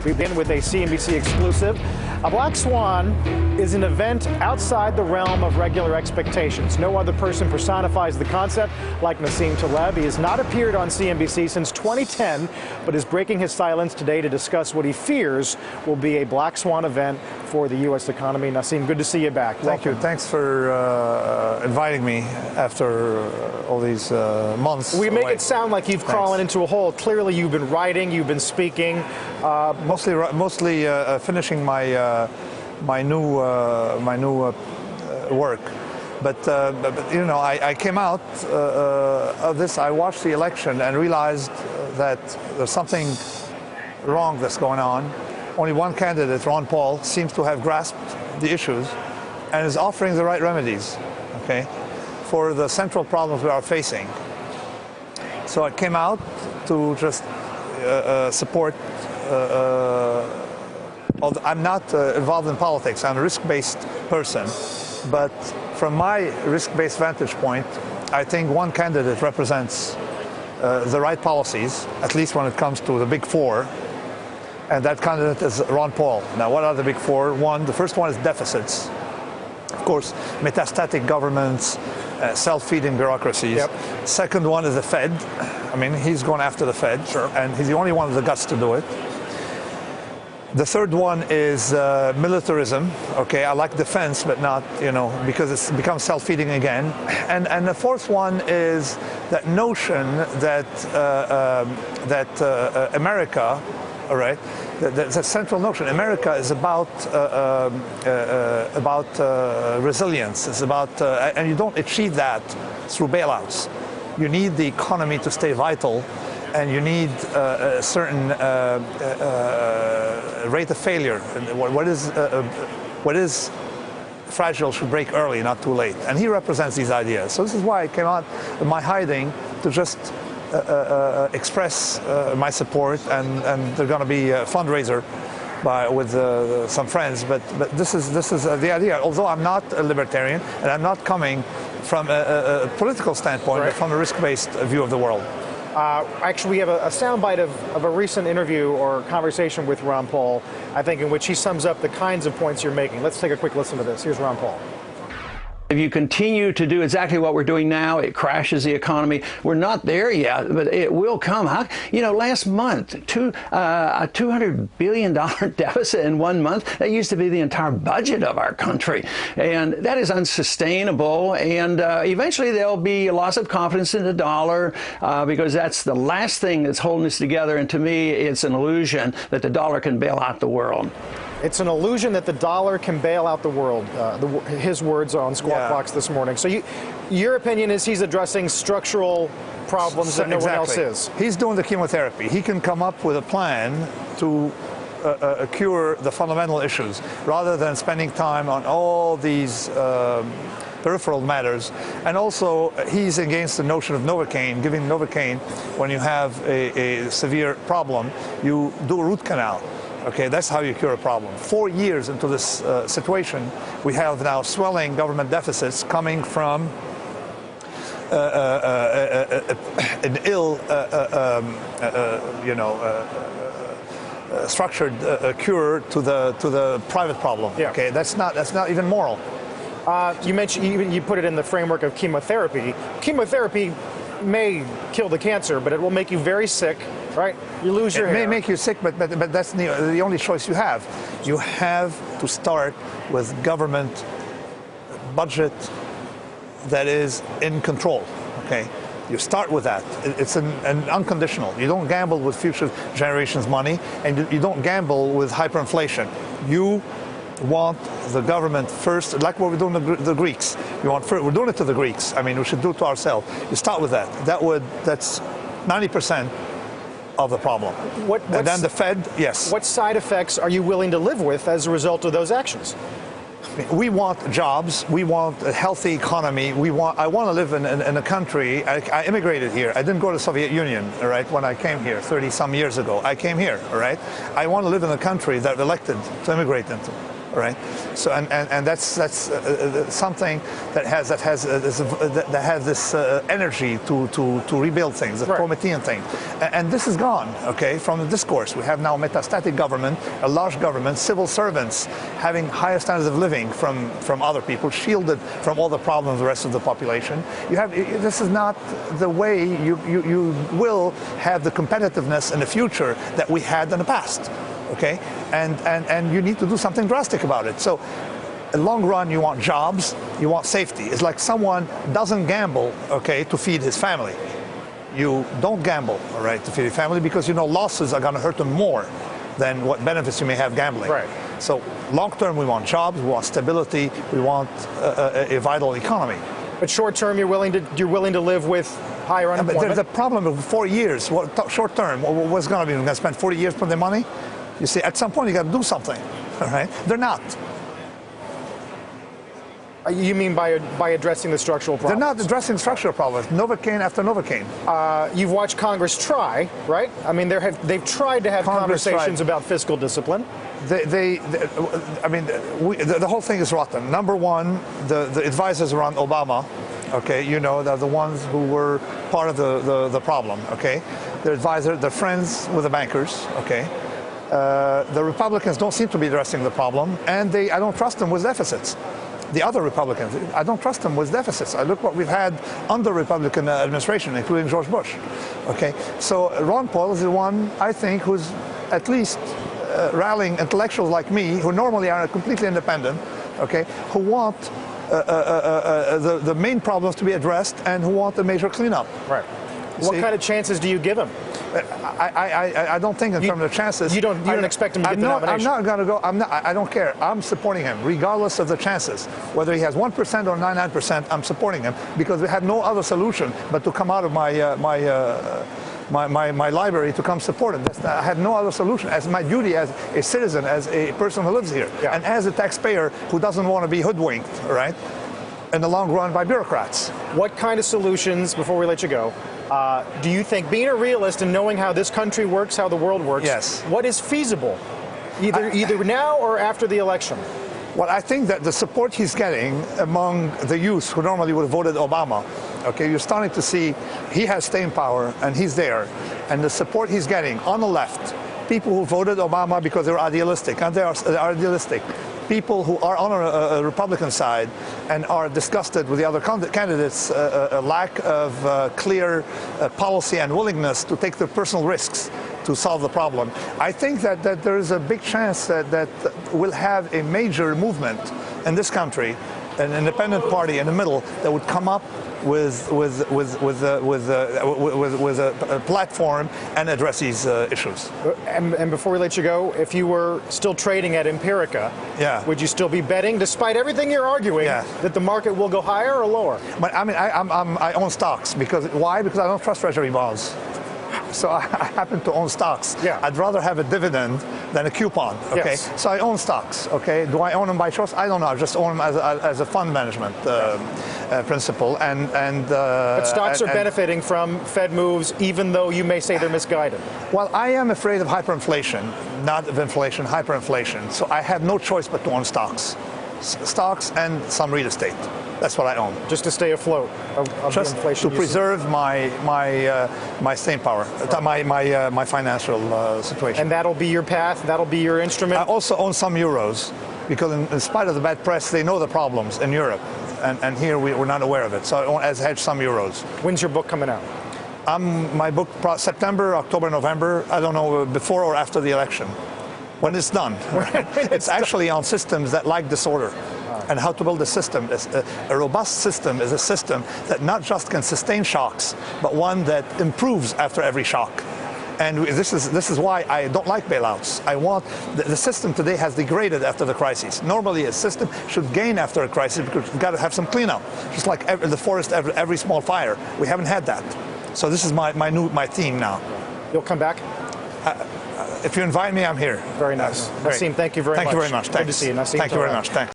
We begin with a CNBC exclusive. A Black Swan is an event outside the realm of regular expectations. No other person personifies the concept like Nassim Taleb. He has not appeared on CNBC since 2010, but is breaking his silence today to discuss what he fears will be a Black Swan event for the U.S. economy. Nassim, good to see you back. Thank you. Thanks for inviting me after all these months. We make it sound like you've crawled into a hole. Clearly, you've been writing, you've been speaking. Mostly finishing my new work. But you know, I came out of this. I watched the election and realized that there's something wrong that's going on. Only one candidate, Ron Paul, seems to have grasped the issues and is offering the right remedies, okay, for the central problems we are facing. So I came out to just support. I'm not involved in politics. I'm a risk-based person, but from my risk-based vantage point, I think one candidate represents the right policies, at least when it comes to the big four, and that candidate is Ron Paul. Now, what are the big four? The first one is deficits. Of course, metastatic governments, self-feeding bureaucracies. Yep. Second one is the Fed. I mean, he's going after the Fed, sure, and he's the only one with the guts to do it. The third one is militarism. Okay, I like defense, but not, you know, because it's become self-feeding again. And the fourth one is that notion that America, all right, the central notion, America is about resilience. It's about, and you don't achieve that through bailouts. You need the economy to stay vital, and you need a certain rate of failure. What is fragile should break early, not too late. And he represents these ideas. So this is why I came out of my hiding to just express my support, and there's going to be a fundraiser with some friends. But this is the idea. Although I'm not a libertarian, and I'm not coming from a political standpoint, right, but from a risk-based view of the world. Actually, we have a soundbite of a recent interview or conversation with Ron Paul, I think, in which he sums up the kinds of points you're making. Let's take a quick listen to this. Here's Ron Paul. If you continue to do exactly what we're doing now, it crashes the economy. We're not there yet, but it will come. You know, last month, a $200 billion deficit in 1 month, that used to be the entire budget of our country. And that is unsustainable. And eventually there'll be a loss of confidence in the dollar because that's the last thing that's holding us together. And to me, it's an illusion that the dollar can bail out the world. It's an illusion that the dollar can bail out the world. His words on Squawk Box this morning. So your opinion is he's addressing structural problems that no one else is. He's doing the chemotherapy. He can come up with a plan to cure the fundamental issues rather than spending time on all these peripheral matters. And also, he's against the notion of Novocaine, giving Novocaine when you have a severe problem. You do a root canal. Okay, that's how you cure a problem. 4 years into this situation, we have now swelling government deficits coming from an ill, structured cure to the private problem. Yeah. Okay, that's not even moral. You mentioned you put it in the framework of chemotherapy. Chemotherapy may kill the cancer, but it will make you very sick, right? You lose your hair. It may make you sick, but that's the only choice you have. You have to start with government budget that is in control, okay? You start with that. It's an unconditional. You don't gamble with future generations' money, and you don't gamble with hyperinflation. You want the government first, like what we're doing to the Greeks. We're doing it to the Greeks. I mean, we should do it to ourselves. You start with that. That's 90% of the problem. And then the Fed, yes. What side effects are you willing to live with as a result of those actions? We want jobs. We want a healthy economy. I want to live in a country. I immigrated here. I didn't go to the Soviet Union, all right, when I came here 30-some years ago. I came here, all right. I want to live in a country that I'm elected to immigrate into. right? So and that's something that has this energy to rebuild things, the Promethean thing, and this is gone, okay, from the discourse. We have now metastatic government, a large government, civil servants having higher standards of living from other people, shielded from all the problems of the rest of the population. This is not the way you will have the competitiveness in the future that we had in the past. Okay, and you need to do something drastic about it. So, in the long run, you want jobs, you want safety. It's like someone doesn't gamble, okay, to feed his family. You don't gamble, all right, to feed your family because you know losses are going to hurt them more than what benefits you may have gambling. Right. So, long term, we want jobs, we want stability, we want a vital economy. But short term, you're willing to live with higher unemployment. But there's a problem of 4 years. Short term, what's going to be? We're going to spend 40 years putting the money. You see, at some point you got to do something, all right? They're not. You mean by addressing the structural problems? They're not addressing structural problems. Novocaine after Novocaine. You've watched Congress try, right? I mean, they've tried to have conversations about fiscal discipline. The whole thing is rotten. Number one, the advisors around Obama, okay, you know, they're the ones who were part of the problem, okay? Their advisors, they're friends with the bankers, okay? The Republicans don't seem to be addressing the problem, and I don't trust them with deficits. The other Republicans, I don't trust them with deficits. I look what we've had under Republican administration, including George Bush. Okay, so Ron Paul is the one, I think, who's at least rallying intellectuals like me, who normally are completely independent, okay, who want the main problems to be addressed and who want a major cleanup. Right. What kind of chances do you give him? I don't think in terms of chances. You don't expect him to get the nomination? I'm not going to go. I don't care. I'm supporting him regardless of the chances. Whether he has 1% or 99%, I'm supporting him because we had no other solution but to come out of my library to come support him. I had no other solution as my duty as a citizen, as a person who lives here, and as a taxpayer who doesn't want to be hoodwinked, right, in the long run by bureaucrats. What kind of solutions, before we let you go, do you think, being a realist and knowing how this country works, how the world works, yes, what is feasible, either now or after the election? Well, I think that the support he's getting among the youth who normally would have voted Obama, okay, you're starting to see he has staying power and he's there. And the support he's getting on the left, people who voted Obama because they're idealistic, and they're idealistic. People who are on a Republican side and are disgusted with the other candidates, a lack of clear policy and willingness to take their personal risks to solve the problem. I think that there is a big chance that we'll have a major movement in this country, an independent party in the middle that would come up with a platform and address these issues. And before we let you go, if you were still trading at Empirica, would you still be betting, despite everything you're arguing, that the market will go higher or lower? But I mean, I own stocks why? Because I don't trust treasury bonds. So I happen to own stocks. I'd rather have a dividend than a coupon. Okay, so I own stocks. Okay, do I own them by choice? I don't know. I just own them as a fund management principle. But stocks are benefiting from Fed moves, even though you may say they're misguided. Well, I am afraid of hyperinflation, not of inflation, hyperinflation. So I have no choice but to own stocks, and some real estate. That's what I own. Just to stay afloat of just the inflation. To preserve my staying power, my financial situation. And that'll be your path. That'll be your instrument. I also own some euros because, in spite of the bad press, they know the problems in Europe, and here we're not aware of it. So I own, as hedge, some euros. When's your book coming out? My book, September, October, November. I don't know, before or after the election. When it's done. It's actually on systems that like disorder. And how to build a system. A robust system is a system that not just can sustain shocks, but one that improves after every shock. And this is why I don't like bailouts. I want the system today has degraded after the crisis. Normally, a system should gain after a crisis because you've got to have some cleanup. Just like the forest, every small fire. We haven't had that. So this is my theme now. You'll come back? If you invite me, I'm here. Very nice. Nassim, thank you very much. Thank you very much. Thanks. Good to see you, Nassim. Thank you very much. Thanks.